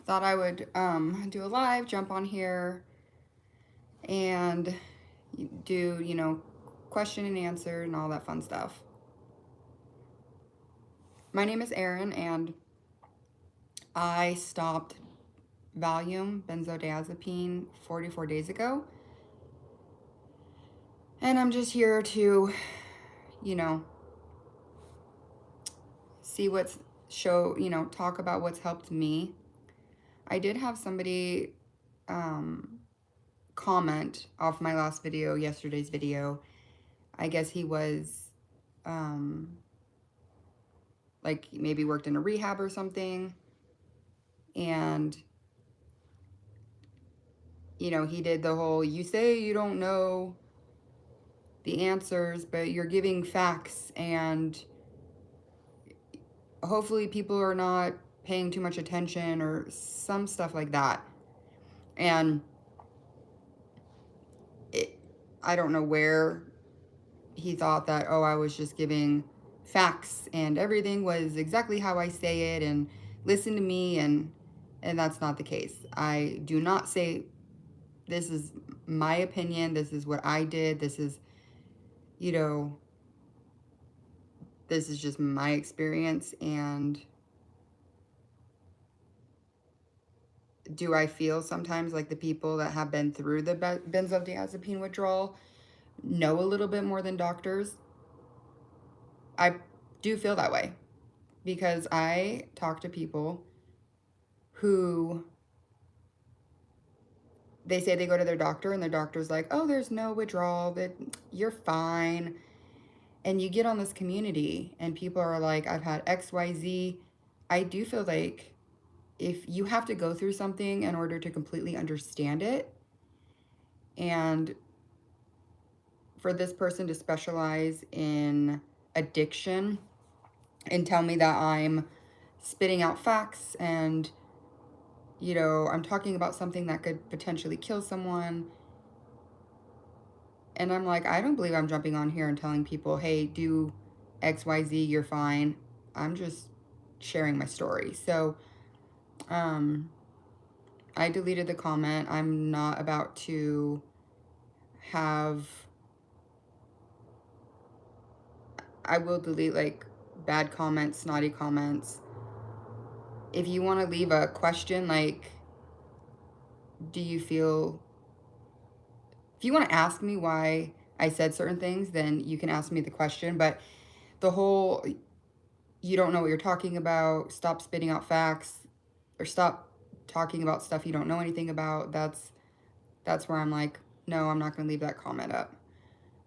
thought I would do a live, jump on here, and do, question and answer and all that fun stuff. My name is Erin, and I stopped Valium, Benzodiazepine, 44 days ago. And I'm just here to, see talk about what's helped me. I did have somebody comment off my last video, yesterday's video. I guess he was like maybe worked in a rehab or something, and he did the whole, you say you don't know the answers, but you're giving facts, and hopefully people are not paying too much attention, or some stuff like that. And I don't know where he thought that, oh, I was just giving facts and everything was exactly how I say it, and listen to me, and that's not the case. I do not say, this is my opinion, this is what I did, this is, this is just my experience. And do I feel sometimes like the people that have been through the benzodiazepine withdrawal know a little bit more than doctors? I do feel that way, because I talk to people who, they say they go to their doctor and their doctor's like, oh, there's no withdrawal, that you're fine. And you get on this community and people are like, I've had XYZ. I do feel like if you have to go through something in order to completely understand it, and for this person to specialize in addiction and tell me that I'm spitting out facts and, I'm talking about something that could potentially kill someone. And I'm like, I don't believe I'm jumping on here and telling people, hey, do XYZ, you're fine. I'm just sharing my story. So, I deleted the comment. I'm not about to have, I will delete like bad comments, snotty comments. If you want to leave a question, like, do you feel, if you want to ask me why I said certain things, then you can ask me the question. But the whole, you don't know what you're talking about, stop spitting out facts, or stop talking about stuff you don't know anything about, that's where I'm like, no, I'm not going to leave that comment up.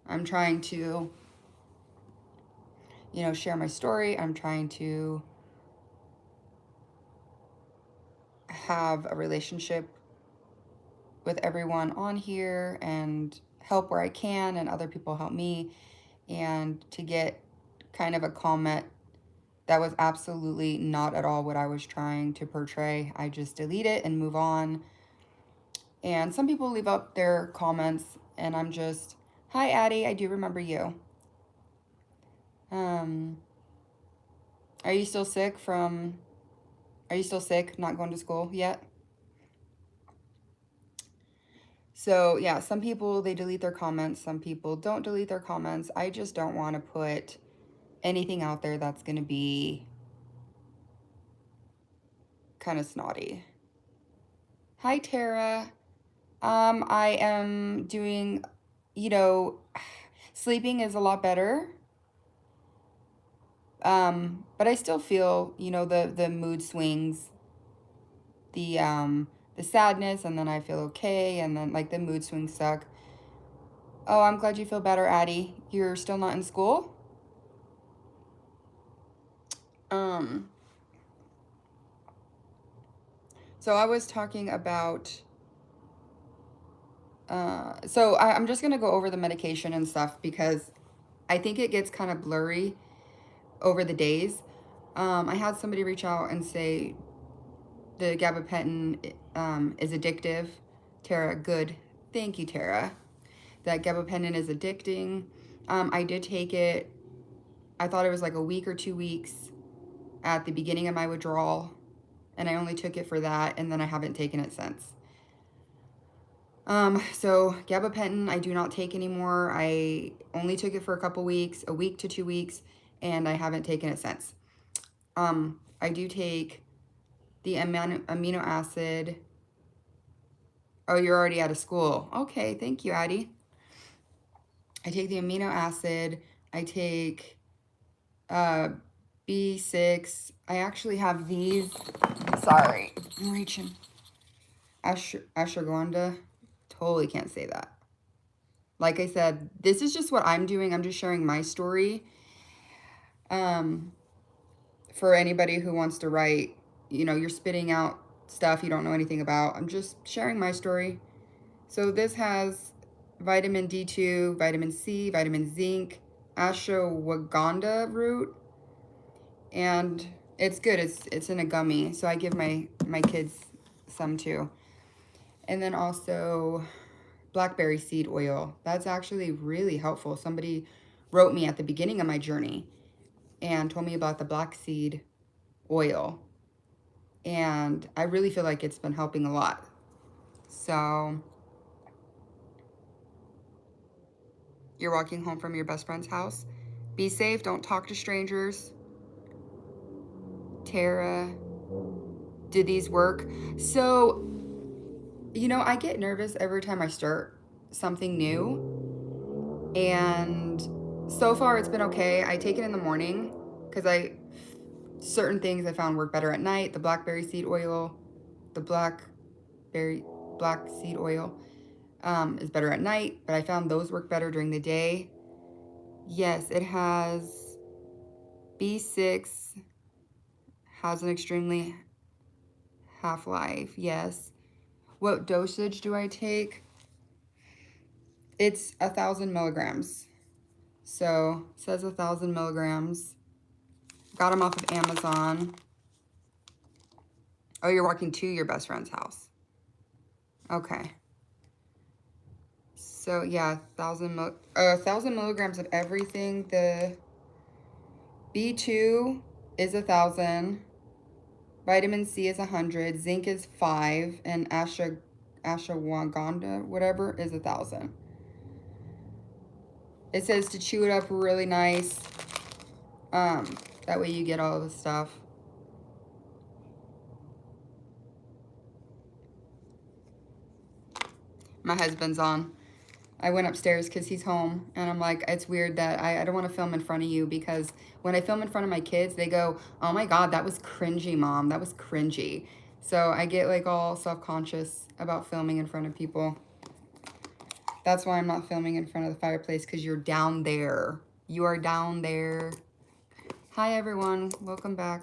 I'm trying to, share my story. I'm trying to have a relationship with everyone on here and help where I can, and other people help me, and to get kind of a comment that was absolutely not at all what I was trying to portray. I just delete it and move on. And some people leave up their comments and I'm just, hi Addie, I do remember you. Are you still sick, not going to school yet? So yeah, some people, they delete their comments. Some people don't delete their comments. I just don't want to put anything out there that's going to be kind of snotty. Hi, Tara. I am doing, sleeping is a lot better. But I still feel, the mood swings, the sadness, and then I feel okay, and then like the mood swings suck. Oh, I'm glad you feel better, Addie. You're still not in school? So I was talking about, I'm just going to go over the medication and stuff, because I think it gets kind of blurry over the days. I had somebody reach out and say the gabapentin is addictive. Tara, good. Thank you, Tara. That gabapentin is addicting. I did take it. I thought it was like a week or 2 weeks at the beginning of my withdrawal. and I only took it for that, and then I haven't taken it since. So gabapentin I do not take anymore. I only took it for a couple weeks, a week to 2 weeks, and I haven't taken it since. I do take the amino acid. Oh, you're already out of school. Okay, thank you, Addie. I take the amino acid. I take B6. I actually have these. Sorry, I'm reaching. Ashwagandha. Totally can't say that. Like I said, this is just what I'm doing. I'm just sharing my story. For anybody who wants to write, you know, you're spitting out stuff you don't know anything about. I'm just sharing my story. So this has vitamin D2, vitamin C, vitamin zinc, ashwagandha root, and it's good. It's in a gummy, so I give my kids some too. And then also blackberry seed oil. That's actually really helpful. Somebody wrote me at the beginning of my journey and told me about the black seed oil, and I really feel like it's been helping a lot. So you're walking home from your best friend's house. Be safe. Don't talk to strangers. Tara, did these work? So, you know, I get nervous every time I start something new. And so far it's been okay. I take it in the morning because certain things I found work better at night. The blackberry seed oil, the black seed oil is better at night, but I found those work better during the day. Yes, it has B6, has an extremely half-life. Yes. What dosage do I take? It's 1,000 milligrams. So it says 1,000 milligrams. Got them off of Amazon. Oh, you're walking to your best friend's house. Okay. So yeah, 1,000 milligrams of everything. The B2 is 1,000. Vitamin C is 100. Zinc is 5, and ashwagandha, whatever, is 1,000. It says to chew it up really nice. That way you get all the stuff. My husband's on. I went upstairs because he's home, and I'm like, it's weird that I don't want to film in front of you, because when I film in front of my kids, they go, oh my God, that was cringy, Mom. That was cringy. So I get like all self-conscious about filming in front of people. That's why I'm not filming in front of the fireplace, because you're down there. You are down there. Hi, everyone. Welcome back.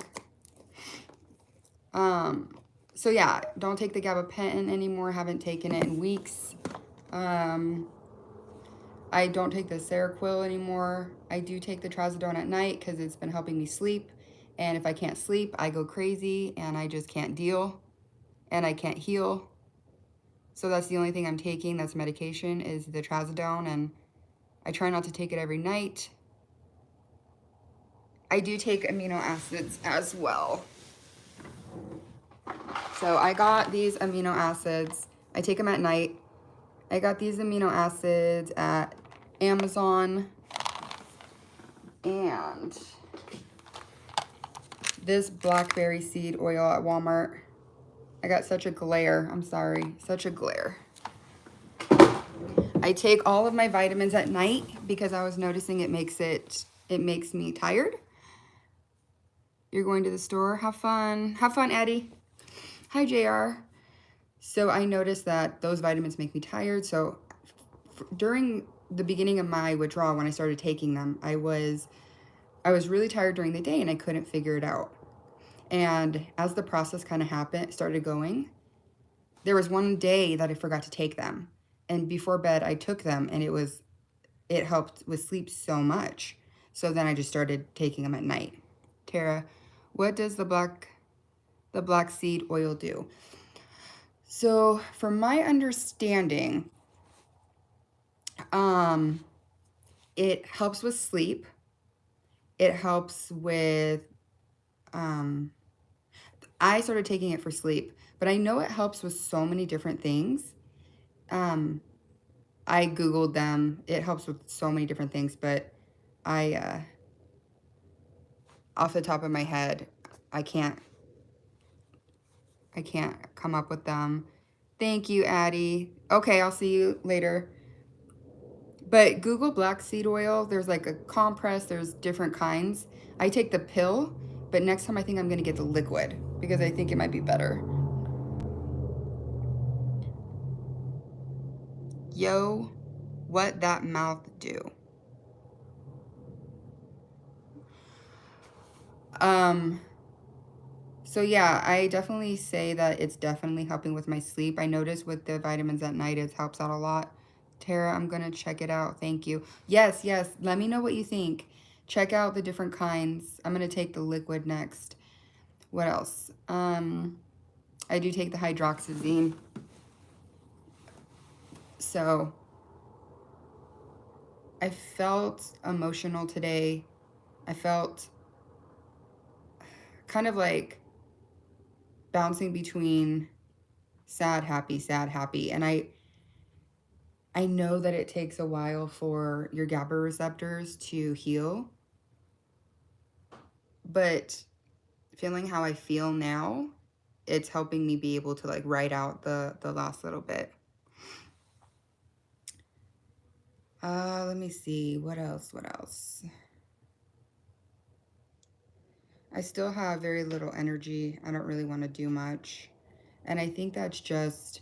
So yeah, don't take the gabapentin anymore. Haven't taken it in weeks. I don't take the Seroquel anymore. I do take the trazodone at night because it's been helping me sleep. And if I can't sleep, I go crazy and I just can't deal and I can't heal. So that's the only thing I'm taking that's medication is the trazodone, and I try not to take it every night. I do take amino acids as well. So I got these amino acids. I take them at night. I got these amino acids at Amazon, and this blackberry seed oil at Walmart. I got such a glare. I'm sorry. Such a glare. I take all of my vitamins at night because I was noticing it makes me tired. You're going to the store. Have fun. Have fun, Addie. Hi, JR. So I noticed that those vitamins make me tired. So during the beginning of my withdrawal, when I started taking them, I was really tired during the day and I couldn't figure it out. And as the process kind of started going, there was one day that I forgot to take them. And before bed, I took them, and it helped with sleep so much. So then I just started taking them at night. Tara, what does the black seed oil do? So from my understanding, it helps with sleep. It helps with, I started taking it for sleep, but I know it helps with so many different things. Um, I Googled them. It helps with so many different things, but I, off the top of my head, I can't, I can't come up with them. Thank you, Addie. Okay, I'll see you later. But Google black seed oil. There's like a compress. There's different kinds. I take the pill, but next time I think I'm going to get the liquid because I think it might be better. Yo, what that mouth do? Um, so yeah, I definitely say that it's definitely helping with my sleep. I notice with the vitamins at night, it helps out a lot. Tara, I'm gonna check it out. Thank you. Yes, yes. Let me know what you think. Check out the different kinds. I'm gonna take the liquid next. What else? I do take the hydroxyzine. So I felt emotional today. I felt kind of like bouncing between sad, happy, sad, happy. And I know that it takes a while for your GABA receptors to heal, but feeling how I feel now, it's helping me be able to like write out the last little bit. Let me see. What else? What else? I still have very little energy. I don't really want to do much. And I think that's just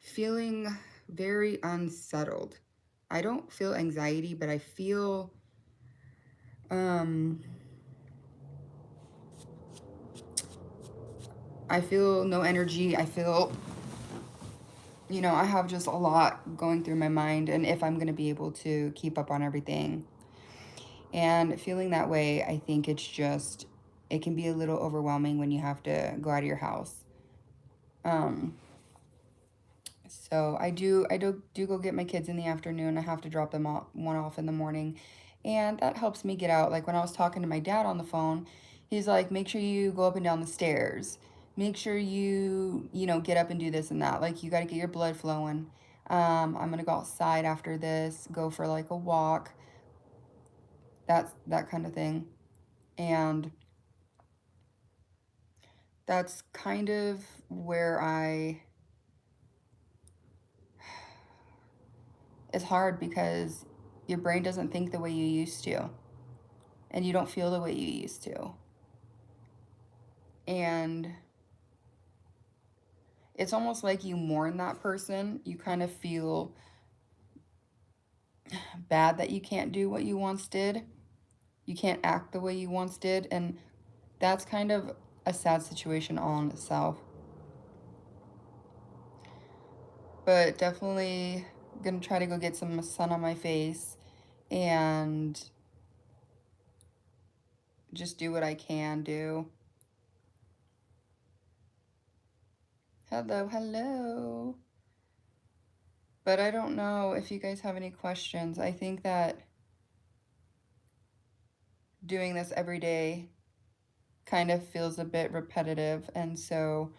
feeling very unsettled. I don't feel anxiety, but I feel um I feel no energy. I feel, I have just a lot going through my mind and if I'm going to be able to keep up on everything. And feeling that way, I think it can be a little overwhelming when you have to go out of your house. Um, so I do go get my kids in the afternoon. I have to drop them off, one off in the morning. And that helps me get out. Like when I was talking to my dad on the phone, he's like, make sure you go up and down the stairs. Make sure you get up and do this and that. Like you got to get your blood flowing. I'm going to go outside after this, go for like a walk. That kind of thing. And that's kind of where it's hard because your brain doesn't think the way you used to and you don't feel the way you used to. And it's almost like you mourn that person. You kind of feel bad that you can't do what you once did. You can't act the way you once did. And that's kind of a sad situation all in itself. But definitely gonna try to go get some sun on my face and just do what I can do. Hello, hello. But I don't know if you guys have any questions. I think that doing this every day kind of feels a bit repetitive. And so,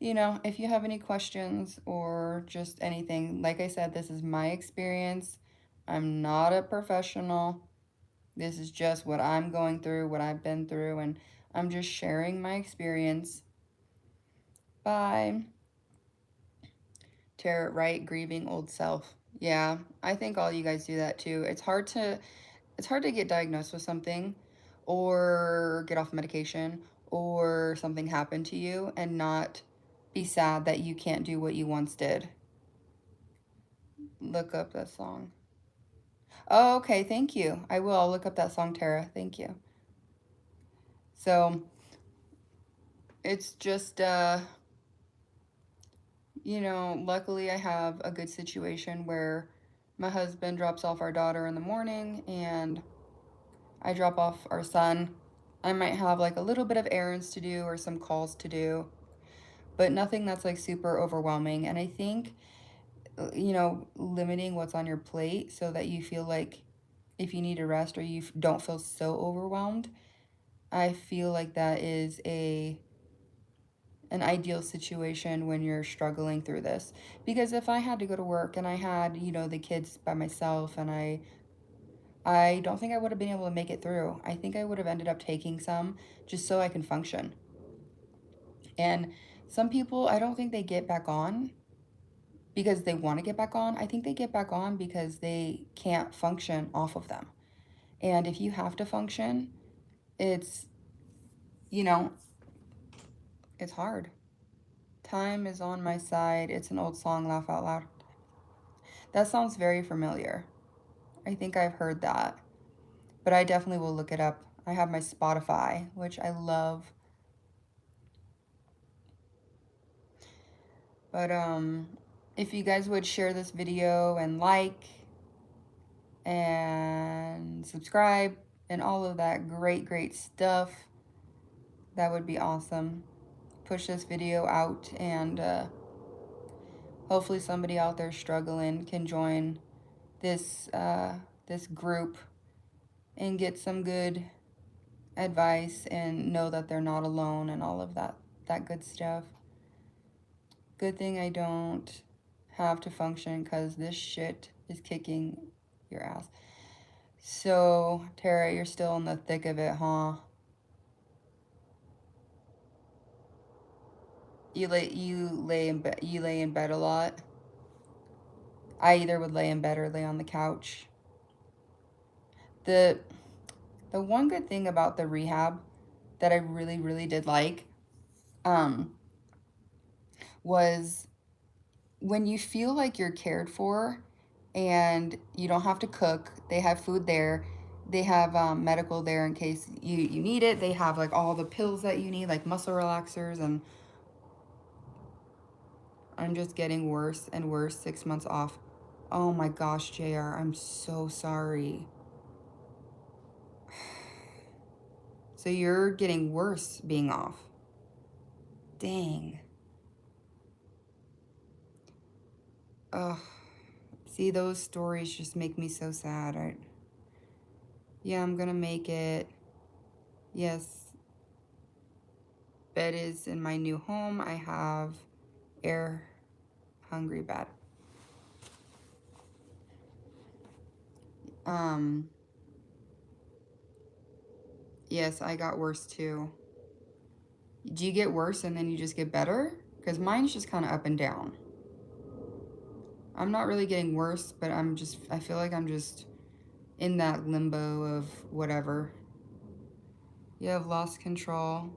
if you have any questions or just anything, like I said, this is my experience. I'm not a professional. This is just what I'm going through, what I've been through, and I'm just sharing my experience. Bye. Tear it right, grieving old self. Yeah, I think all you guys do that too. It's hard to get diagnosed with something or get off medication or something happened to you and not be sad that you can't do what you once did. Look up that song. Oh, okay, thank you. I will. I'll look up that song, Tara. Thank you. So, it's just luckily I have a good situation where my husband drops off our daughter in the morning and I drop off our son. I might have like a little bit of errands to do or some calls to do, but nothing that's like super overwhelming. And I think, limiting what's on your plate so that you feel like if you need a rest or you don't feel so overwhelmed, I feel like that is an ideal situation when you're struggling through this. Because if I had to go to work and I had, the kids by myself, and I don't think I would have been able to make it through. I think I would have ended up taking some just so I can function. And some people, I don't think they get back on because they want to get back on. I think they get back on because they can't function off of them. And if you have to function, it's, you know, it's hard. Time is on my side. It's an old song, laugh out loud. That sounds very familiar. I think I've heard that, but I definitely will look it up. I have my Spotify, which I love. But if you guys would share this video and like and subscribe and all of that great stuff, that would be awesome. Push this video out, and hopefully somebody out there struggling can join this group and get some good advice and know that they're not alone and all of that good stuff. Good thing I don't have to function because this shit is kicking your ass. So, Tara, you're still in the thick of it, huh? You lay in bed a lot. I either would lay in bed or lay on the couch. The the one good thing about the rehab that I really did like um was when you feel like you're cared for and you don't have to cook. They have food there. They have medical there in case you need it. They have like all the pills that you need, like muscle relaxers. And I'm just getting worse and worse. 6 months off. Oh my gosh, JR, I'm so sorry. So you're getting worse being off. Dang. Ugh. See, those stories just make me so sad. Yeah, I'm gonna make it. Yes. Bed is in my new home. I have air hungry bad. Um, yes, I got worse too. Do you get worse and then you just get better? Because mine's just kind of up and down. I'm not really getting worse, but I feel like I'm just in that limbo of whatever. You have lost control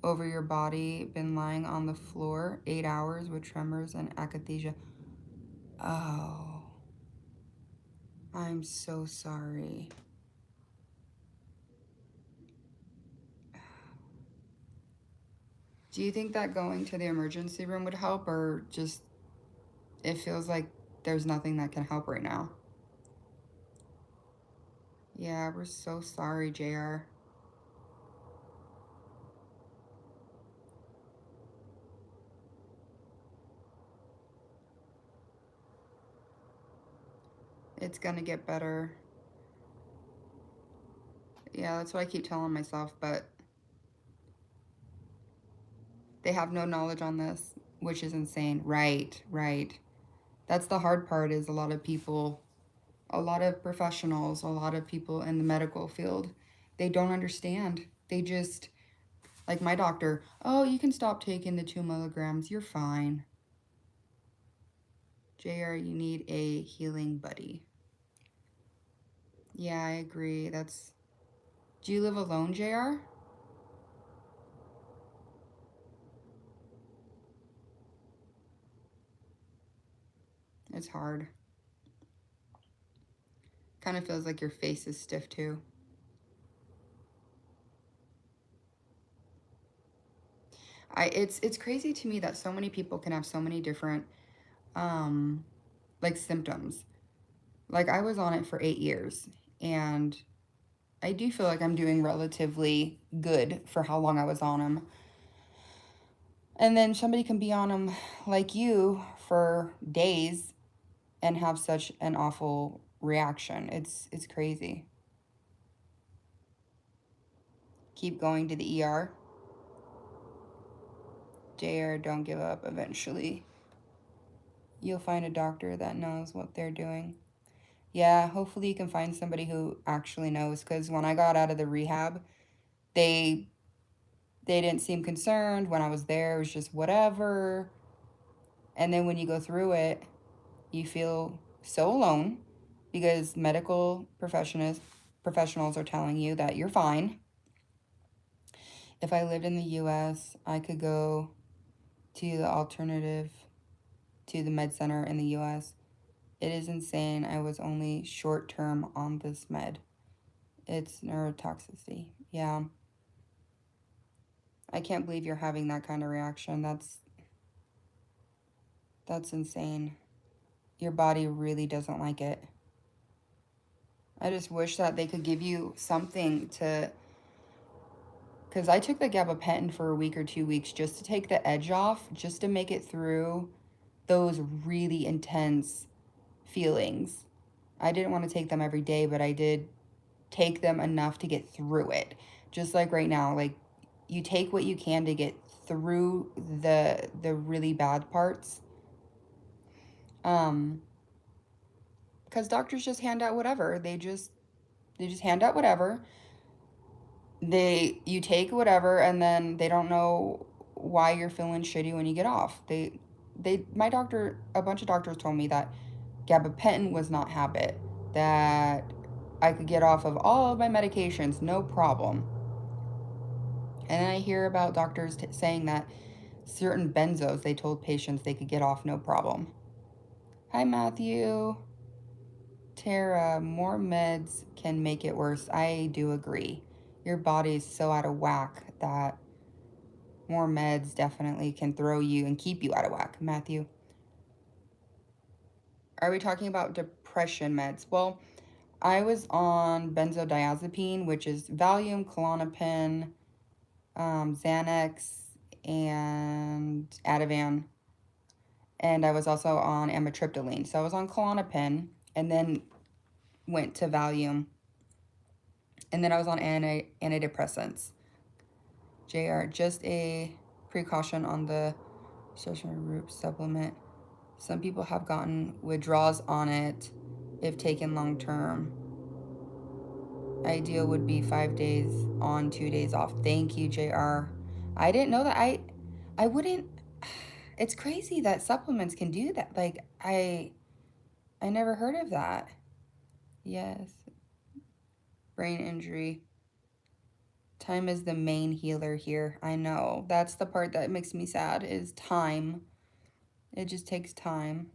over your body, been lying on the floor 8 hours with tremors and akathisia. Oh, I'm so sorry. Do you think that going to the emergency room would help, or just it feels like there's nothing that can help right now? Yeah, we're so sorry, JR. It's gonna get better. Yeah, that's what I keep telling myself, but they have no knowledge on this, which is insane. Right. That's the hard part, is a lot of people, a lot of professionals, a lot of people in the medical field, they don't understand. They just, like my doctor, oh, you can stop taking the 2 milligrams. You're fine. JR, you need a healing buddy. Yeah, I agree. Do you live alone, JR? It's hard. Kind of feels like your face is stiff too. It's crazy to me that so many people can have so many different um like symptoms. Like I was on it for 8 years, and I do feel like I'm doing relatively good for how long I was on them. And then somebody can be on them like you for days and have such an awful reaction. It's crazy. Keep going to the ER. JR, don't give up. Eventually, you'll find a doctor that knows what they're doing. Yeah, hopefully you can find somebody who actually knows, because when I got out of the rehab, they they didn't seem concerned. When I was there, it was just whatever. And then when you go through it, you feel so alone because medical professionals are telling you that you're fine. If I lived in the US, I could go to the alternative to the med center in the US. It is insane. I was only short term on this med. It's neurotoxicity. Yeah. I can't believe you're having that kind of reaction. That's insane. Your body really doesn't like it. I just wish that they could give you something to, because I took the gabapentin for a week or 2 weeks just to take the edge off, just to make it through those really intense feelings. I didn't want to take them every day, but I did take them enough to get through it. Just like right now, like you take what you can to get through the really bad parts. Because doctors just hand out whatever. They just hand out whatever. You take whatever, and then they don't know why you're feeling shitty when you get off. My doctor, a bunch of doctors told me that gabapentin was not habit, that I could get off of all of my medications, no problem. And then I hear about doctors saying that certain benzos, they told patients they could get off no problem. Hi, Matthew. Tara, more meds can make it worse. I do agree. Your body's so out of whack that more meds definitely can throw you and keep you out of whack. Matthew, are we talking about depression meds? Well, I was on Benzodiazepine, which is Valium, Klonopin, Xanax, and Ativan. And I was also on amitriptyline. So I was on Klonopin and then went to Valium. And then I was on antidepressants. JR, just a precaution on the stationary root supplement. Some people have gotten withdrawals on it if taken long term. Ideal would be 5 days on, 2 days off. Thank you, JR. I didn't know that. I wouldn't. It's crazy that supplements can do that. Like I never heard of that. Yes. Brain injury. Time is the main healer here. I know. That's the part that makes me sad, is time. It just takes time.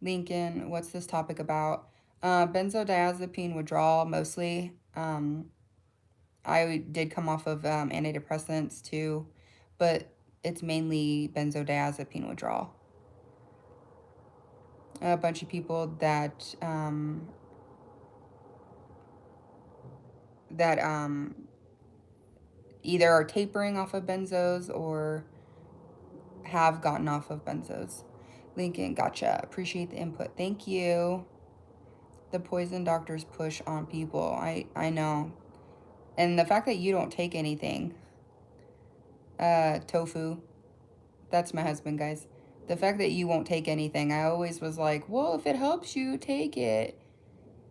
Lincoln, what's this topic about? Benzodiazepine withdrawal mostly. I did come off of antidepressants too, but it's mainly benzodiazepine withdrawal. A bunch of people that either are tapering off of benzos or have gotten off of benzos. Lincoln, gotcha. Appreciate the input. Thank you. The poison doctors push on people. I know. And the fact that you don't take anything. Tofu. That's my husband, guys. The fact that you won't take anything. I always was like, well, if it helps you, take it.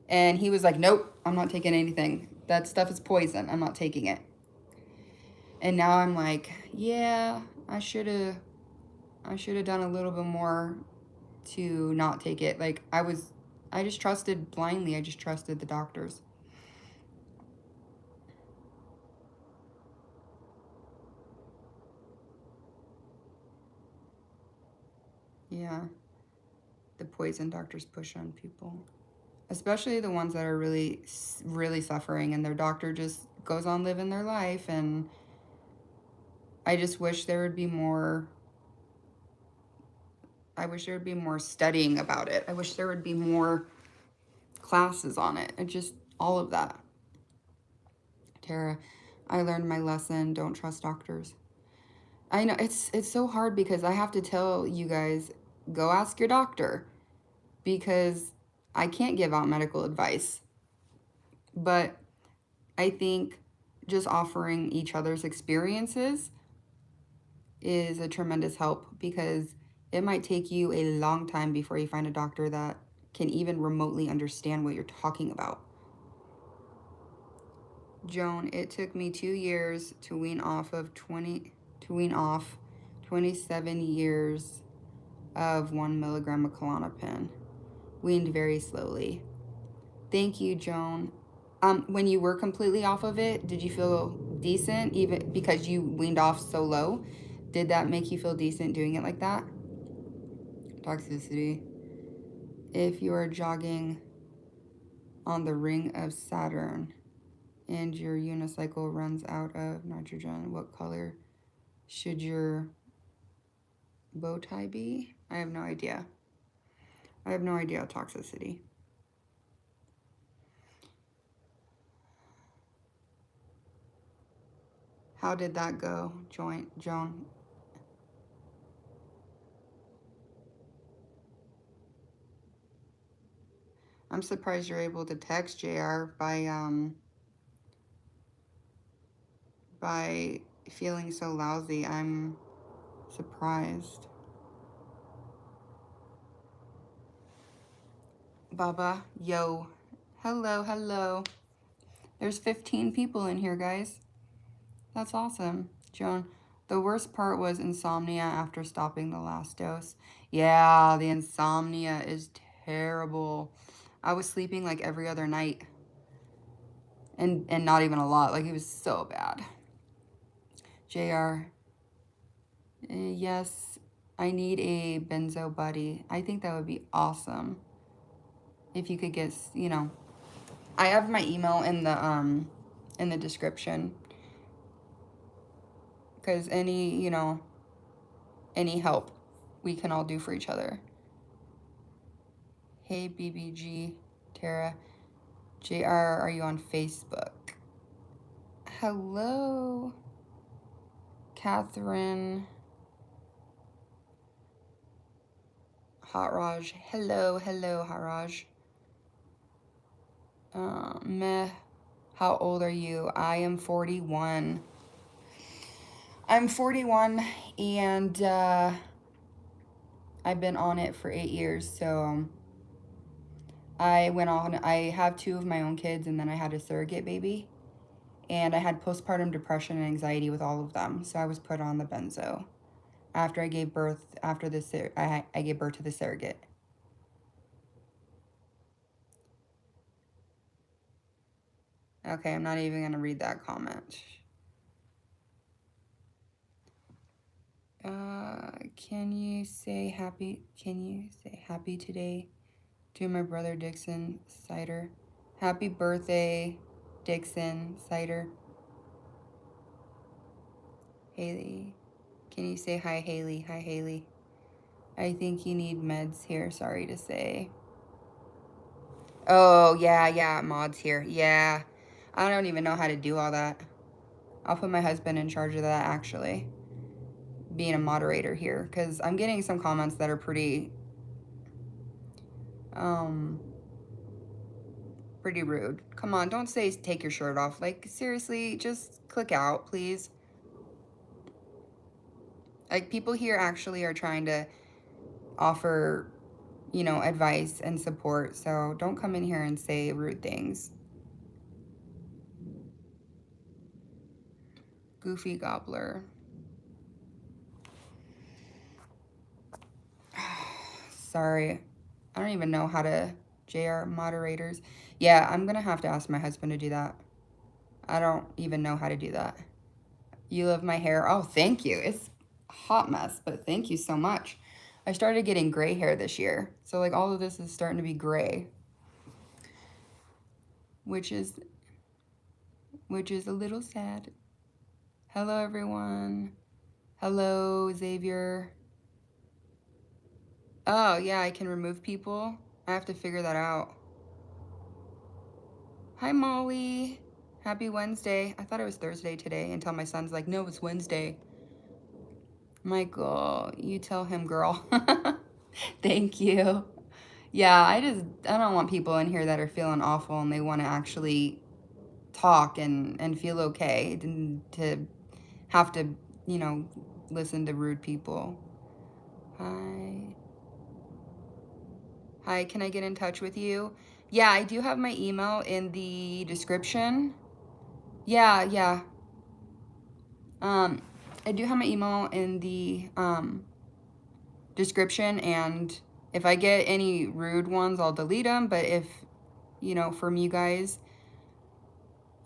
And he was like, nope, I'm not taking anything. That stuff is poison. I'm not taking it. And now I'm like, yeah, I should have done a little bit more to not take it. Like I just trusted blindly. I just trusted the doctors. Yeah. The poison doctors push on people, especially the ones that are really, really suffering and their doctor just goes on living their life. And I just wish there would be more. I wish there would be more studying about it. I wish there would be more classes on it, and just all of that. Tara, I learned my lesson. Don't trust doctors. I know it's so hard because I have to tell you guys, go ask your doctor, because I can't give out medical advice. But I think just offering each other's experiences is a tremendous help, because it might take you a long time before you find a doctor that can even remotely understand what you're talking about. Joan, it took me 2 years to wean off 27 years of 1 milligram of Klonopin. Weaned very slowly. Thank you, Joan. When you were completely off of it, did you feel decent, even because you weaned off so low? Did that make you feel decent doing it like that? Toxicity. If you are jogging on the ring of Saturn and your unicycle runs out of nitrogen, what color should your bow tie be? I have no idea. I have no idea toxicity. How did that go, Joan? I'm surprised you're able to text JR by feeling so lousy. I'm surprised. Baba, yo. Hello, hello. There's 15 people in here, guys. That's awesome. Joan, the worst part was insomnia after stopping the last dose. Yeah, the insomnia is terrible. I was sleeping like every other night. And not even a lot. Like, it was so bad. JR, yes, I need a benzo buddy. I think that would be awesome. If you could get, you know, I have my email in the description. Because any, you know, any help we can all do for each other. Hey, BBG, Tara. JR, are you on Facebook? Hello, Catherine. Hot Raj. Hello, Hot Raj. Meh. How old are you? I am 41. I'm 41, and I've been on it for 8 years, so I have 2 of my own kids, and then I had a surrogate baby, and I had postpartum depression and anxiety with all of them, so I was put on the benzo after I gave birth, I gave birth to the surrogate. Okay, I'm not even gonna read that comment. Can you say happy today to my brother Dixon Cider? Happy birthday, Dixon Cider. Haley, can you say hi, Haley? Hi, Haley. I think you need meds here, sorry to say. Oh, yeah, Maud's here. Yeah, I don't even know how to do all that. I'll put my husband in charge of that, actually, being a moderator here, because I'm getting some comments that are pretty rude. Come on, don't say take your shirt off. Like, seriously, just click out, please. Like, people here actually are trying to offer, you know, advice and support, so don't come in here and say rude things. Goofy Gobbler. Sorry, I don't even know how to JR moderators. Yeah, I'm gonna have to ask my husband to do that. I don't even know how to do that. You love my hair. Oh, thank you. It's a hot mess, but thank you so much. I started getting gray hair this year, so like all of this is starting to be gray, which is a little sad. Hello, everyone. Hello, Xavier. Oh, yeah, I can remove people. I have to figure that out. Hi, Molly. Happy Wednesday. I thought it was Thursday today until my son's like, no, it's Wednesday. Michael, you tell him, girl. Thank you. Yeah, I don't want people in here that are feeling awful and they want to actually talk and feel okay than to have to, you know, listen to rude people. Hi. Hi, can I get in touch with you? Yeah, I do have my email in the description. Yeah, yeah. Um, I do have my email in the description, and if I get any rude ones, I'll delete them. But if, you know, from you guys,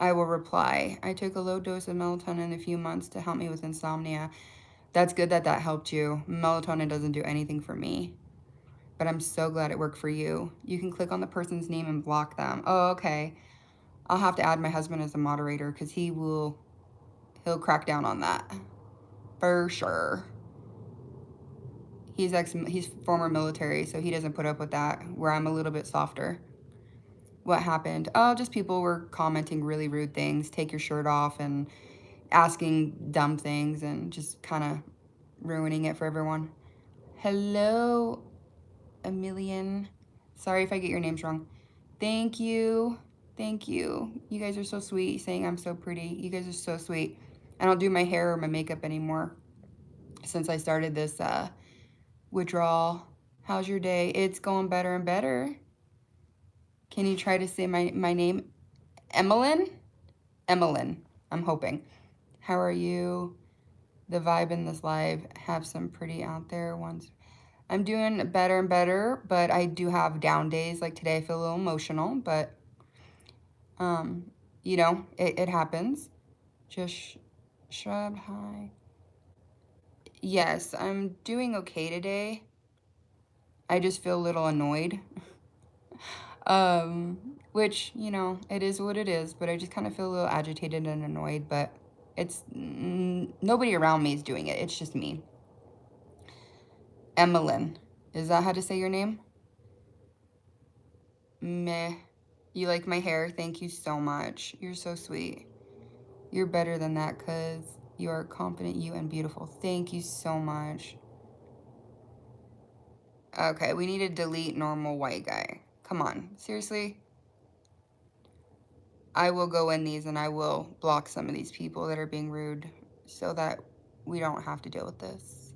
I will reply. I took a low dose of melatonin in a few months to help me with insomnia. That's good that that helped you. Melatonin doesn't do anything for me, but I'm so glad it worked for you. You can click on the person's name and block them. Oh, okay. I'll have to add my husband as a moderator because he'll crack down on that for sure. He's former military, so he doesn't put up with that, where I'm a little bit softer. What happened? Oh, just people were commenting really rude things, take your shirt off, and asking dumb things, and just kind of ruining it for everyone. Hello, Emilian. Sorry if I get your names wrong. Thank you. Thank you. You guys are so sweet, saying I'm so pretty. You guys are so sweet. I don't do my hair or my makeup anymore since I started this withdrawal. How's your day? It's going better and better. Can you try to say my name? Emmeline? Emmeline, I'm hoping. How are you? The vibe in this live have some pretty out there ones. I'm doing better and better, but I do have down days. Like today I feel a little emotional, but you know, it happens. Just shrub hi. Yes, I'm doing okay today. I just feel a little annoyed. Which, you know, it is what it is, but I just kind of feel a little agitated and annoyed, but it's nobody around me is doing it. It's just me. Emmeline. Is that how to say your name? Meh. You like my hair? Thank you so much. You're so sweet. You're better than that because you are confident, you, and beautiful. Thank you so much. Okay, we need to delete normal white guy. Come on. Seriously? I will go in these and I will block some of these people that are being rude so that we don't have to deal with this.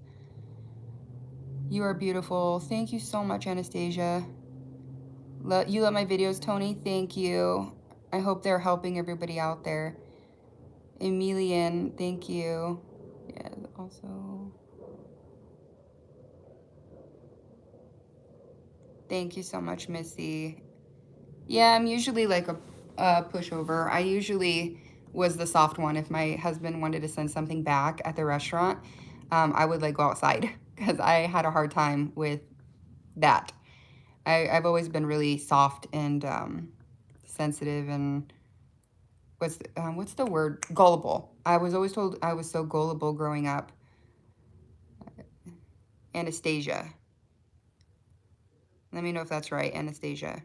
You are beautiful. Thank you so much, Anastasia. You love my videos, Tony. Thank you. I hope they're helping everybody out there. Emilian, thank you. Yeah, also. Thank you so much, Missy. Yeah, I'm usually like a pushover. I usually was the soft one. If my husband wanted to send something back at the restaurant, I would like go outside because I had a hard time with that. I've always been really soft and sensitive and what's the word? Gullible. I was always told I was so gullible growing up. Anastasia. Let me know if that's right, Anastasia.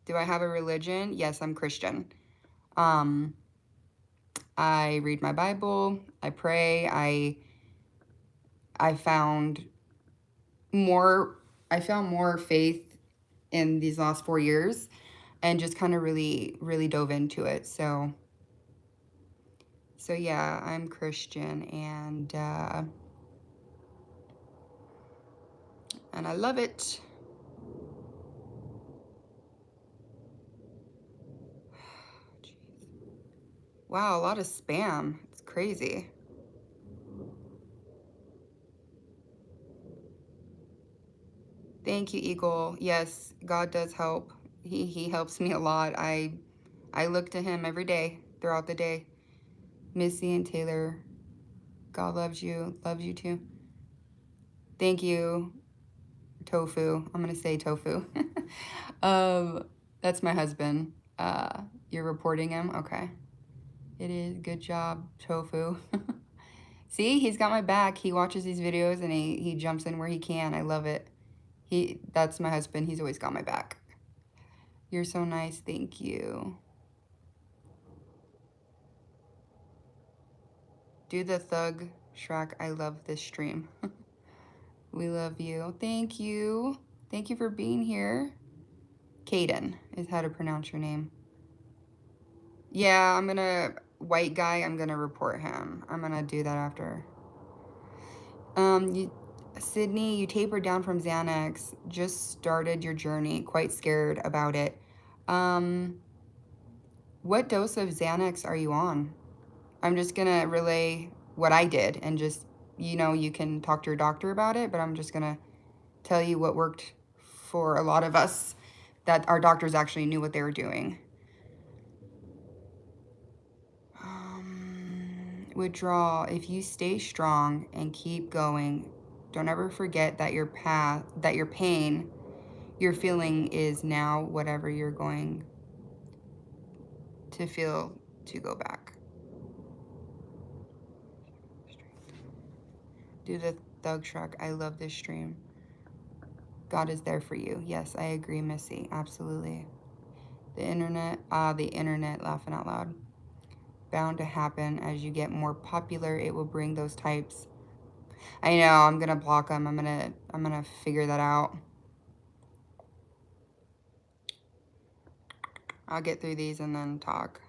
Do I have a religion? Yes, I'm Christian. I read my Bible. I pray. I found more. I found more faith in these last 4 years, and just kind of really dove into it. So yeah, I'm Christian, and I love it. Wow, a lot of spam. It's crazy. Thank you, Eagle. Yes, God does help. He helps me a lot. I look to him every day, throughout the day. Missy and Taylor, God loves you. Loves you too. Thank you, Tofu. I'm gonna say Tofu. That's my husband. You're reporting him? Okay. It is. Good job, Tofu. See, he's got my back. He watches these videos and he jumps in where he can. I love it. That's my husband. He's always got my back. You're so nice. Thank you. Do the thug, Shrek. I love this stream. We love you. Thank you. Thank you for being here. Caden is how to pronounce your name. Yeah, white guy, I'm gonna report him. I'm gonna do that after. Sydney, you tapered down from Xanax, just started your journey, quite scared about it. What dose of Xanax are you on? I'm just gonna relay what I did and just, you can talk to your doctor about it, but I'm just gonna tell you what worked for a lot of us, that our doctors actually knew what they were doing. Withdrawal. If you stay strong and keep going, don't ever forget that your pain you're feeling is now whatever you're going to feel to go back. Do the thug shrug. I love this stream. God is there for you. Yes, I agree, Missy. Absolutely. The internet, laughing out loud. Bound to happen as you get more popular. It will bring those types. I know. I'm gonna block them. I'm gonna figure that out. I'll get through these and then talk.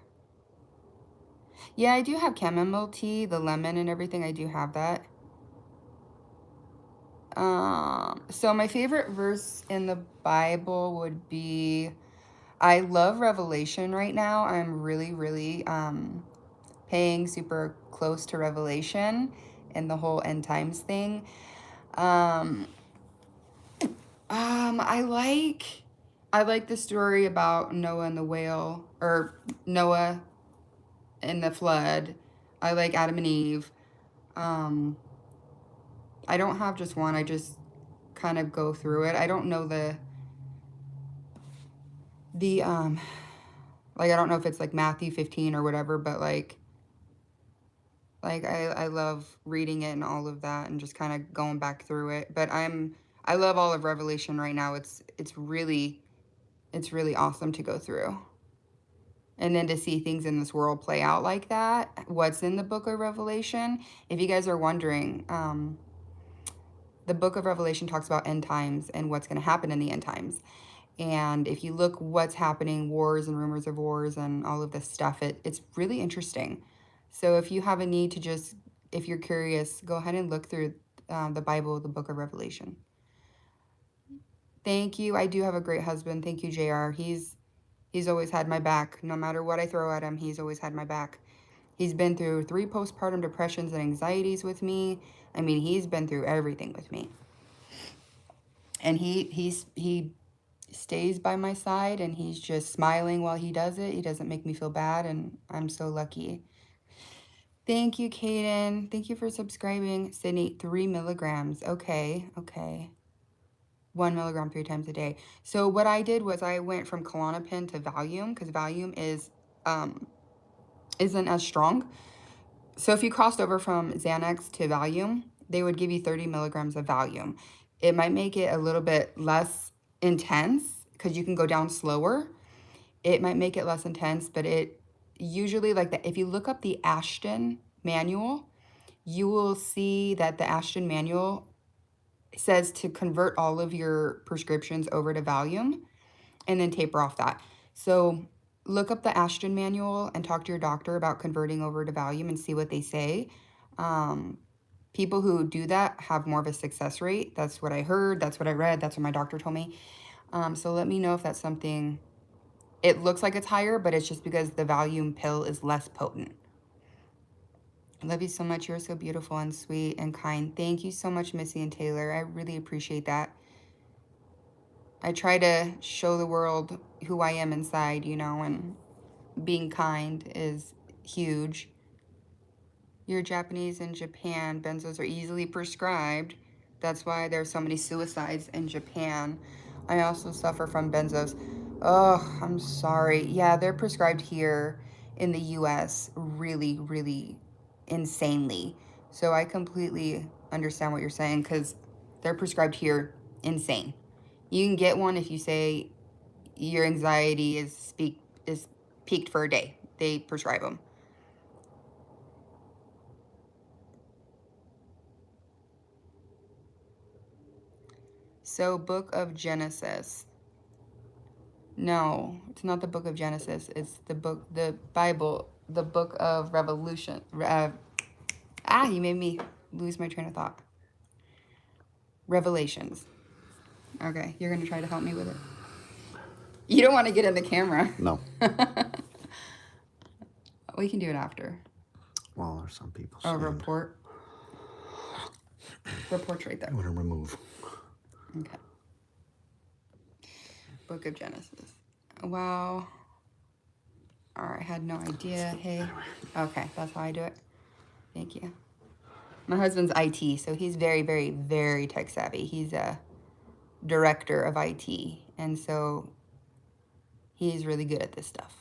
Yeah, I do have chamomile tea, the lemon and everything. I do have that. So my favorite verse in the Bible would be, I love Revelation right now. I'm really, really paying super close to Revelation and the whole end times thing. I like the story about Noah and the whale, or Noah and the flood. I like Adam and Eve. I don't have just one. I just kind of go through it. I don't know like, I don't know if it's like Matthew 15 or whatever, but like I love reading it and all of that and just kind of going back through it. But I love all of Revelation right now. It's really awesome to go through. And then to see things in this world play out like that, what's in the book of Revelation. If you guys are wondering, the book of Revelation talks about end times and what's going to happen in the end times. And if you look what's happening, wars and rumors of wars and all of this stuff, it's really interesting. So if you have a need to just, if you're curious, go ahead and look through the Bible, the book of Revelation. Thank you. I do have a great husband. Thank you, JR. He's always had my back. No matter what I throw at him, he's always had my back. He's been through 3 postpartum depressions and anxieties with me. I mean, he's been through everything with me. And he stays by my side, and he's just smiling while he does it. He doesn't make me feel bad, and I'm so lucky. Thank you, Kaden. Thank you for subscribing. Sydney, 3 milligrams. Okay. 1 milligram 3 times a day. So what I did was I went from Klonopin to Valium, because Valium isn't as strong. So if you crossed over from Xanax to Valium, they would give you 30 milligrams of Valium. It might make it a little bit less intense because you can go down slower. It might make it less intense, but it usually, like, if you look up the Ashton manual, you will see that the Ashton manual says to convert all of your prescriptions over to Valium and then taper off that. So look up the Ashton manual and talk to your doctor about converting over to Valium and see what they say. People who do that have more of a success rate. That's what I heard. That's what I read. That's what my doctor told me. So let me know if that's something. It looks like it's higher, but it's just because the Valium pill is less potent. I love you so much. You're so beautiful and sweet and kind. Thank you so much, Missy and Taylor. I really appreciate that. I try to show the world who I am inside, and being kind is huge. You're Japanese in Japan. Benzos are easily prescribed. That's why there's so many suicides in Japan. I also suffer from benzos. Oh, I'm sorry. Yeah, they're prescribed here in the US really, really insanely. So I completely understand what you're saying, because they're prescribed here insane. You can get one if you say your anxiety is peaked for a day. They prescribe them. So, Book of Genesis. No, it's not the book of Genesis. It's the Bible, the book of Revolution. You made me lose my train of thought. Revelations. Okay, you're going to try to help me with it. You don't want to get in the camera. No. We can do it after. Well, there's some people. Oh, report. Report's right there. I'm going to remove. Okay. Book of Genesis. Wow. All right, I had no idea. Hey. Okay, that's how I do it. Thank you. My husband's IT, so he's very, very, very tech savvy. He's a director of IT, and so he's really good at this stuff.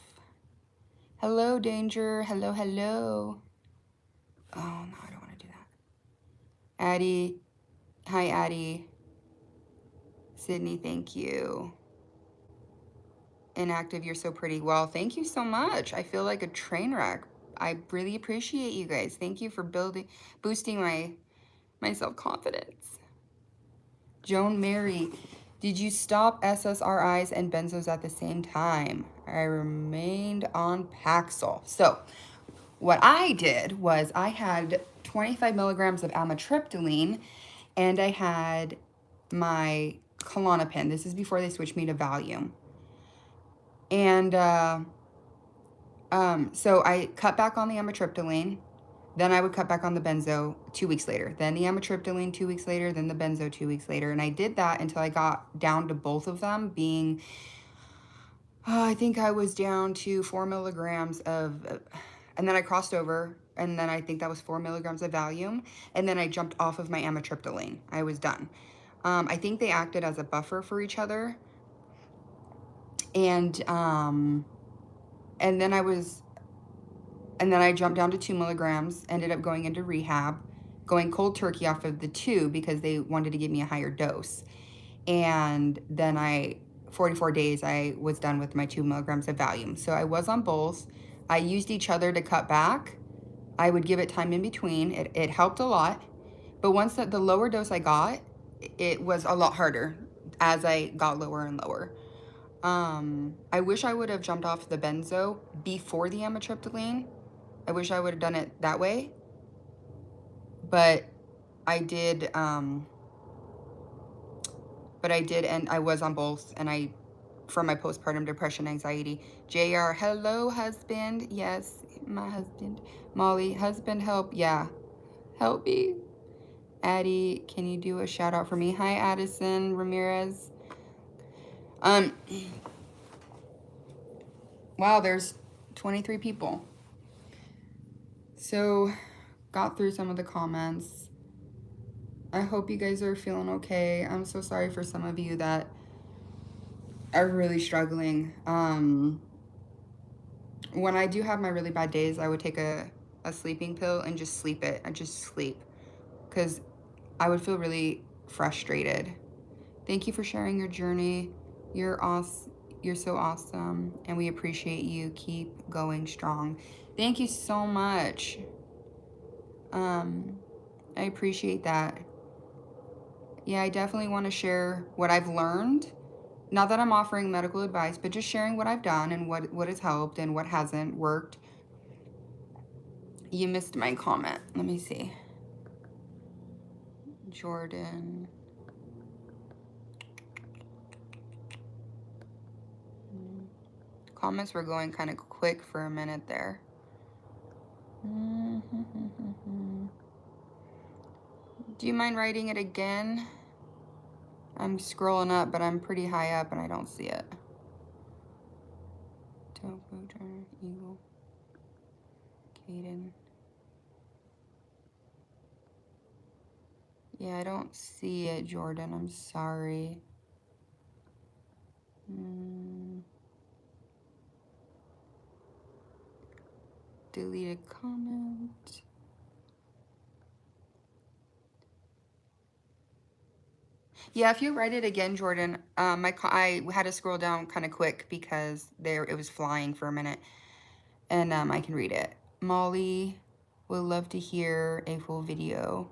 Hello, Danger. Hello, hello. Oh, no, I don't want to do that. Addie. Hi, Addie. Sydney, thank you. Inactive, you're so pretty. Well, thank you so much. I feel like a train wreck. I really appreciate you guys. Thank you for boosting my self-confidence. Joan Mary, did you stop SSRIs and benzos at the same time? I remained on Paxil. So what I did was I had 25 milligrams of amitriptyline and I had my Klonopin. This is before they switched me to Valium. And so I cut back on the amitriptyline. Then I would cut back on the benzo 2 weeks later. Then the amitriptyline 2 weeks later. Then the benzo 2 weeks later. And I did that until I got down to both of them being, I think I was down to 4 milligrams of, and then I crossed over. And then I think that was 4 milligrams of Valium. And then I jumped off of my amitriptyline. I was done. I think they acted as a buffer for each other. And then I jumped down to 2 milligrams, ended up going into rehab, going cold turkey off of the 2 because they wanted to give me a higher dose. And then 44 days, I was done with my 2 milligrams of Valium. So I was on both. I used each other to cut back. I would give it time in between. It helped a lot. But once the lower dose I got, it was a lot harder as I got lower and lower. I wish I would have jumped off the benzo before the amitriptyline. I wish I would have done it that way. But I did, and I was on both, and for my postpartum depression, anxiety. JR, hello, husband. Yes, my husband. Molly, husband, help. Yeah, help me. Addie, can you do a shout out for me? Hi, Addison Ramirez. Wow, there's 23 people. So, got through some of the comments. I hope you guys are feeling okay. I'm so sorry for some of you that are really struggling. When I do have my really bad days, I would take a sleeping pill and just sleep it. I just sleep because I would feel really frustrated. Thank you for sharing your journey. You're awesome. You're so awesome, and we appreciate you. Keep going strong. Thank you so much. I appreciate that. Yeah, I definitely want to share what I've learned. Not that I'm offering medical advice, but just sharing what I've done and what has helped and what hasn't worked. You missed my comment. Let me see. Jordan. Comments were going kind of quick for a minute there. Do you mind writing it again? I'm scrolling up, but I'm pretty high up and I don't see it. Topo, Turner, Eagle, Caden. Yeah, I don't see it, Jordan. I'm sorry. Deleted comment. Yeah, if you write it again, Jordan, I had to scroll down kind of quick because it was flying for a minute, and I can read it. Molly would love to hear a full video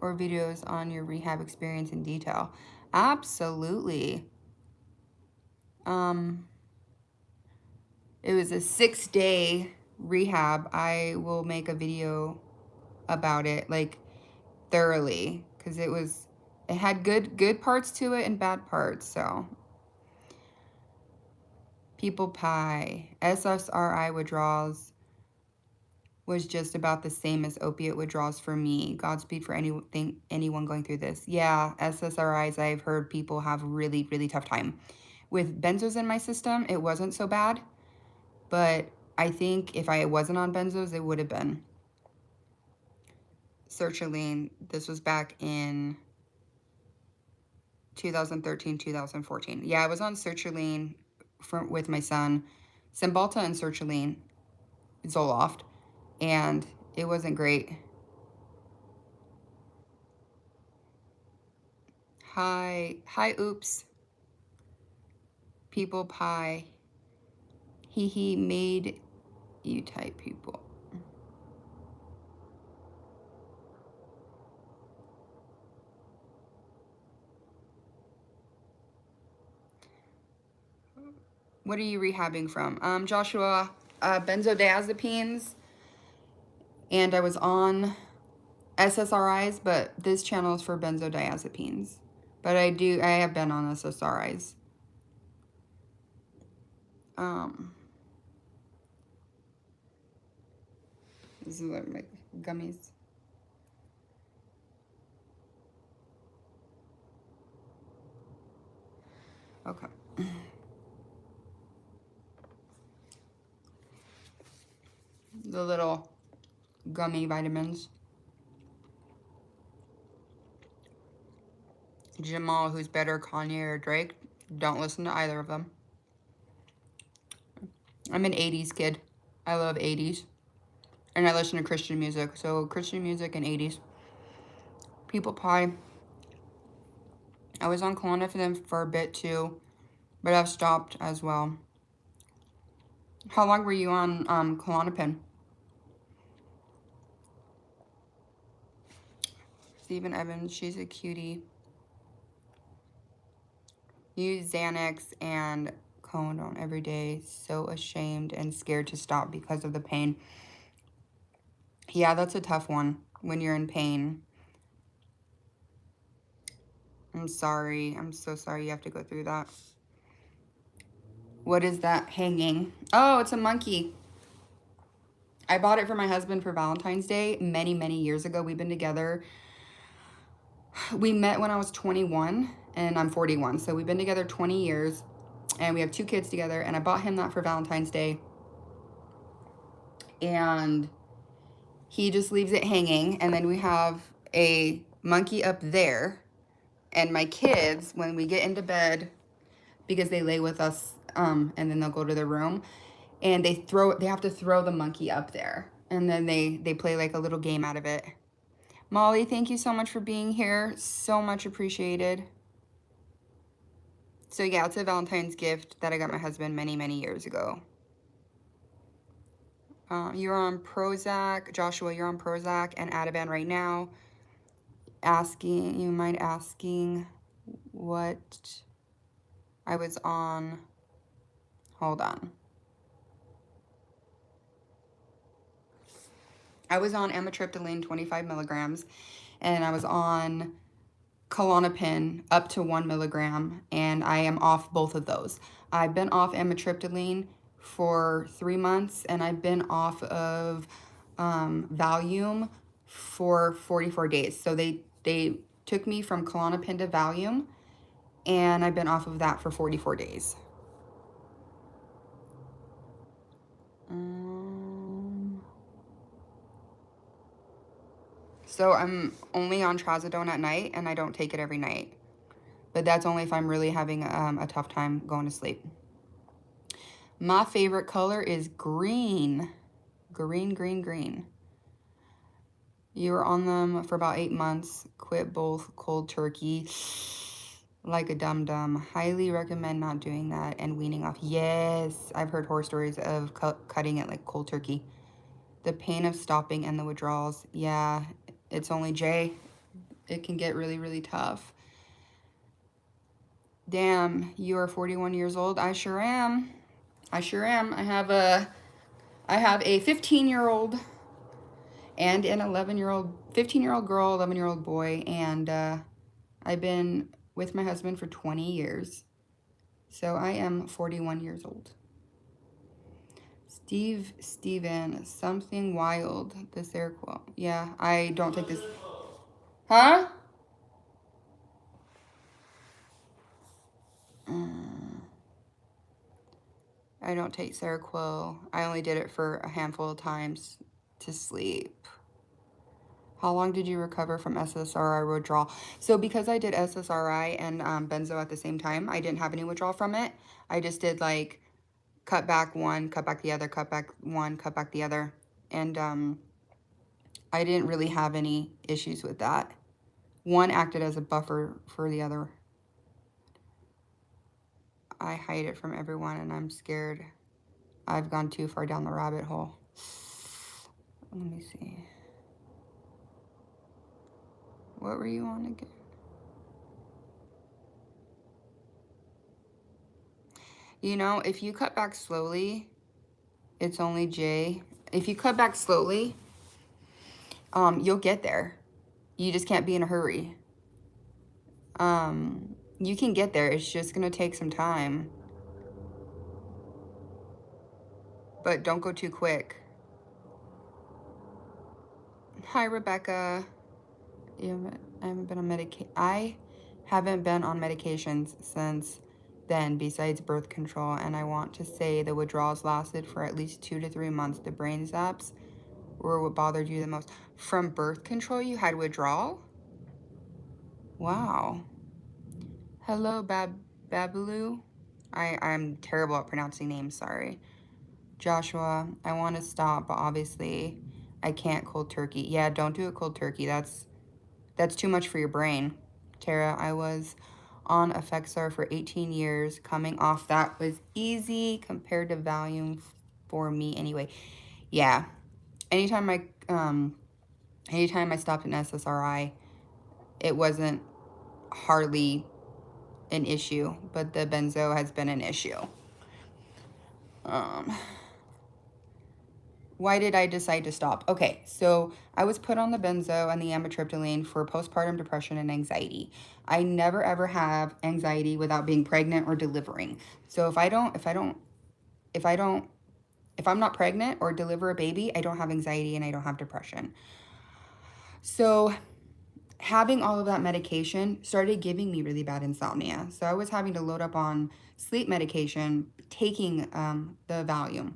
or videos on your rehab experience in detail. Absolutely. It was a 6-day rehab. I will make a video about it, like, thoroughly, because it had good parts to it and bad parts. So people pie, SSRI withdrawals was just about the same as opiate withdrawals for me. Godspeed for anyone going through this. Yeah, SSRIs, I've heard people have really, really tough time. With benzos in my system, it wasn't so bad, but I think if I wasn't on benzos, it would have been. Sertraline, this was back in 2013, 2014. Yeah, I was on sertraline with my son, Cymbalta and sertraline, Zoloft, and it wasn't great. Hi, oops. People pie. He made you type people. What are you rehabbing from? Joshua, benzodiazepines, and I was on SSRIs, but this channel is for benzodiazepines. But I have been on SSRIs. This is like my gummies. Okay. The little gummy vitamins. Jamal, who's better, Kanye or Drake? Don't listen to either of them. I'm an 80s kid. I love 80s. And I listen to Christian music. So Christian music and 80s. People pie. I was on Klonopin for a bit too, but I've stopped as well. How long were you on Klonopin? Stephen Evans, she's a cutie. Use Xanax and Condone every day. So ashamed and scared to stop because of the pain. Yeah, that's a tough one when you're in pain. I'm sorry. I'm so sorry you have to go through that. What is that hanging? Oh, it's a monkey. I bought it for my husband for Valentine's Day many, many years ago. We've been together. We met when I was 21 and I'm 41. So we've been together 20 years and we have 2 kids together. And I bought him that for Valentine's Day. And he just leaves it hanging. And then we have a monkey up there. And my kids, when we get into bed, because they lay with us, and then they'll go to their room, and they have to throw the monkey up there. And then they play like a little game out of it. Molly, thank you so much for being here. So much appreciated. So yeah, it's a Valentine's gift that I got my husband many, many years ago. You're on Prozac. Joshua, you're on Prozac and Ativan right now. You mind asking what I was on? Hold on. I was on amitriptyline 25 milligrams, and I was on Klonopin up to 1 milligram, and I am off both of those. I've been off amitriptyline for 3 months, and I've been off of Valium for 44 days. So they took me from Klonopin to Valium, and I've been off of that for 44 days. So I'm only on trazodone at night, and I don't take it every night. But that's only if I'm really having a tough time going to sleep. My favorite color is green. Green. You were on them for about 8 months. Quit both cold turkey like a dum-dum. Highly recommend not doing that and weaning off. Yes, I've heard horror stories of cutting it like cold turkey. The pain of stopping and the withdrawals. Yeah, it's only J. It can get really, really tough. Damn, you are 41 years old. I sure am. I sure am. I have a 15-year-old and an 11-year-old, 15-year-old girl, 11-year-old boy, and I've been with my husband for 20 years. So I am 41 years old. Steven, something wild. The Seroquel. Yeah, I don't take this. Huh? I don't take Seroquel. I only did it for a handful of times to sleep. How long did you recover from SSRI withdrawal? So because I did SSRI and benzo at the same time, I didn't have any withdrawal from it. I just did like cut back one, cut back the other, cut back one, cut back the other. And I didn't really have any issues with that. One acted as a buffer for the other. I hide it from everyone and I'm scared. I've gone too far down the rabbit hole. Let me see. What were you on again? You know, if you cut back slowly, it's only J. If you cut back slowly, you'll get there. You just can't be in a hurry. You can get there. It's just going to take some time. But don't go too quick. Hi, Rebecca. I haven't been on I haven't been on medications since then besides birth control, and I want to say the withdrawals lasted for at least 2 to 3 months. The brain zaps were what bothered you the most. From birth control, you had withdrawal? Wow. Hello, Babaloo. I'm terrible at pronouncing names, sorry. Joshua, I want to stop, but obviously I can't cold turkey. Yeah, don't do it cold turkey. That's too much for your brain. Tara, I was on Effexor for 18 years. Coming off that was easy compared to Valium for me anyway. Yeah. Anytime I stopped an SSRI, it wasn't hardly an issue, but the benzo has been an issue. Why did I decide to stop? Okay, so I was put on the benzo and the amitriptyline for postpartum depression and anxiety. I never ever have anxiety without being pregnant or delivering. So if I'm not pregnant or deliver a baby, I don't have anxiety and I don't have depression. So having all of that medication started giving me really bad insomnia. So I was having to load up on sleep medication, taking the Valium.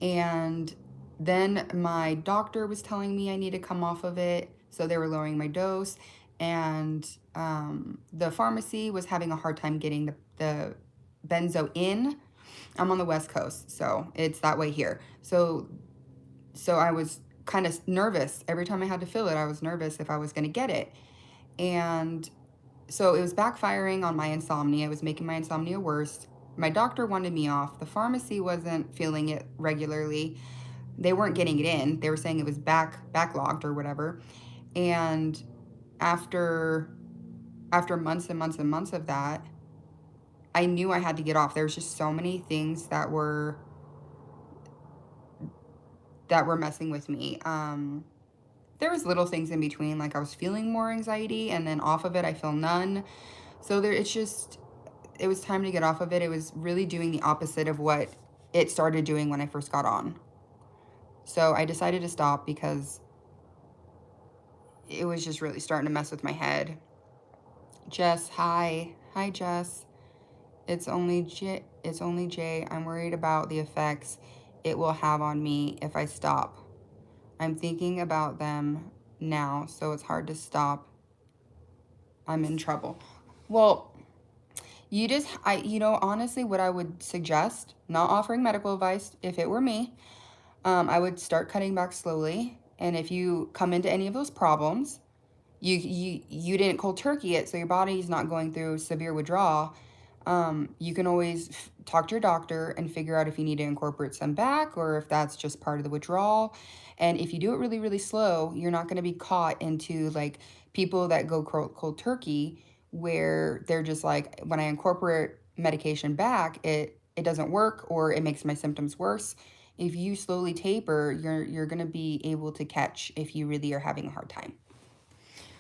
And then my doctor was telling me I need to come off of it. So they were lowering my dose. And the pharmacy was having a hard time getting the benzo in. I'm on the West Coast, so it's that way here. So I was kind of nervous. Every time I had to fill it, I was nervous if I was going to get it. And so it was backfiring on my insomnia. It was making my insomnia worse. My doctor wanted me off. The pharmacy wasn't filling it regularly. They weren't getting it in. They were saying it was backlogged or whatever. And after months and months and months of that, I knew I had to get off. There was just so many things that were messing with me. There was little things in between, like I was feeling more anxiety, and then off of it, I feel none. So it was time to get off of it. It was really doing the opposite of what it started doing when I first got on. So I decided to stop because it was just really starting to mess with my head. Jess, hi. Hi, Jess. It's only Jay. I'm worried about the effects it will have on me if I stop. I'm thinking about them now, so it's hard to stop. I'm in trouble. Well, honestly, what I would suggest, not offering medical advice, if it were me, I would start cutting back slowly. And if you come into any of those problems, you didn't cold turkey it, so your body's not going through severe withdrawal. You can always talk to your doctor and figure out if you need to incorporate some back or if that's just part of the withdrawal. And if you do it really, really slow, you're not going to be caught into like people that go cold turkey where they're just like, when I incorporate medication back, it it doesn't work or it makes my symptoms worse. If you slowly taper, you're going to be able to catch if you really are having a hard time.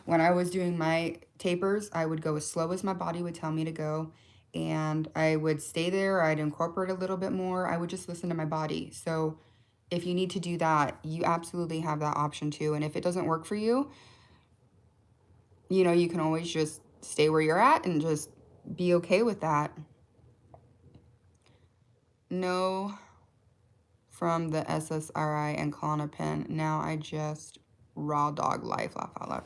When I was doing my tapers, I would go as slow as my body would tell me to go, and I would stay there. I'd incorporate a little bit more. I would just listen to my body. So if you need to do that, you absolutely have that option too. And if it doesn't work for you, you know, you can always just stay where you're at and just be okay with that. No from the SSRI and Klonopin. Now I just raw dog life, laugh out loud.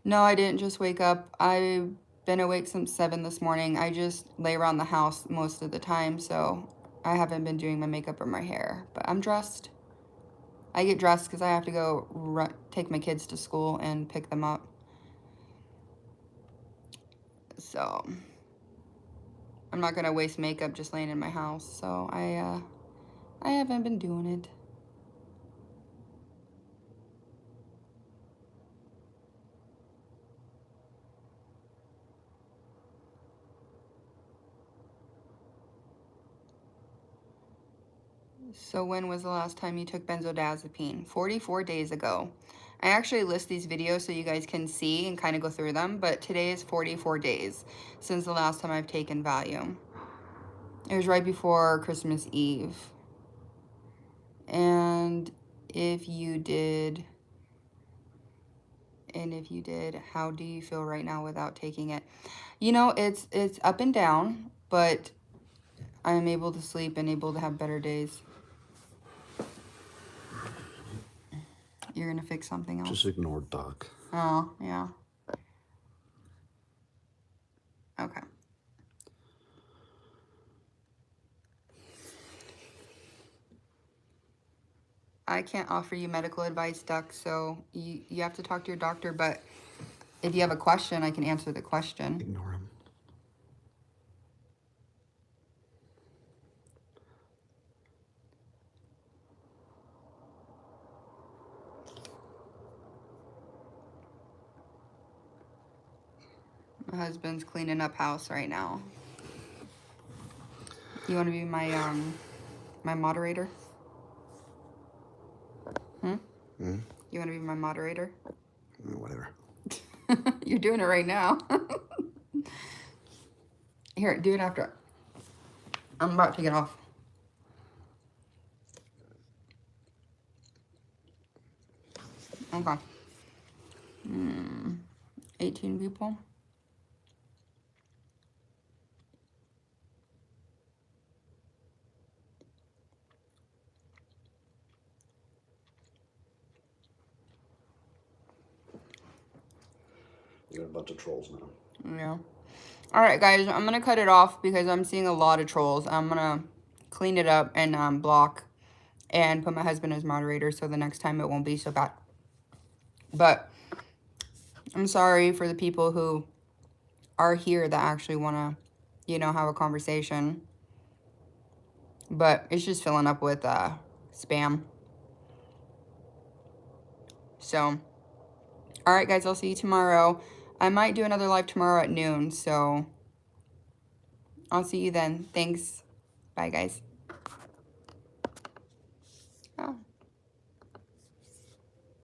No, I didn't just wake up. I've been awake since 7 this morning. I just lay around the house most of the time, so I haven't been doing my makeup or my hair. But I'm dressed. I get dressed because I have to go take my kids to school and pick them up. So I'm not going to waste makeup just laying in my house. So I haven't been doing it. So when was the last time you took Benzodiazepine? 44 days ago. I actually list these videos so you guys can see and kind of go through them, but today is 44 days since the last time I've taken Valium. It was right before Christmas Eve. And if you did, how do you feel right now without taking it? You know, it's up and down, but I'm able to sleep and able to have better days. You're gonna fix something else? Just ignore Doc. Oh, yeah. Okay. I can't offer you medical advice, Duck, so you have to talk to your doctor, but if you have a question, I can answer the question. Ignore him. My husband's cleaning up house right now. You want to be my my moderator? You want to be my moderator? Whatever. You're doing it right now. Here, do it after. I'm about to get off. Okay. 18 people. You got a bunch of trolls now. Yeah. All right, guys, I'm going to cut it off because I'm seeing a lot of trolls. I'm going to clean it up and block and put my husband as moderator so the next time it won't be so bad. But I'm sorry for the people who are here that actually want to, you know, have a conversation. But it's just filling up with spam. So, all right, guys, I'll see you tomorrow. I might do another live tomorrow at noon, so I'll see you then. Thanks. Bye, guys. Oh.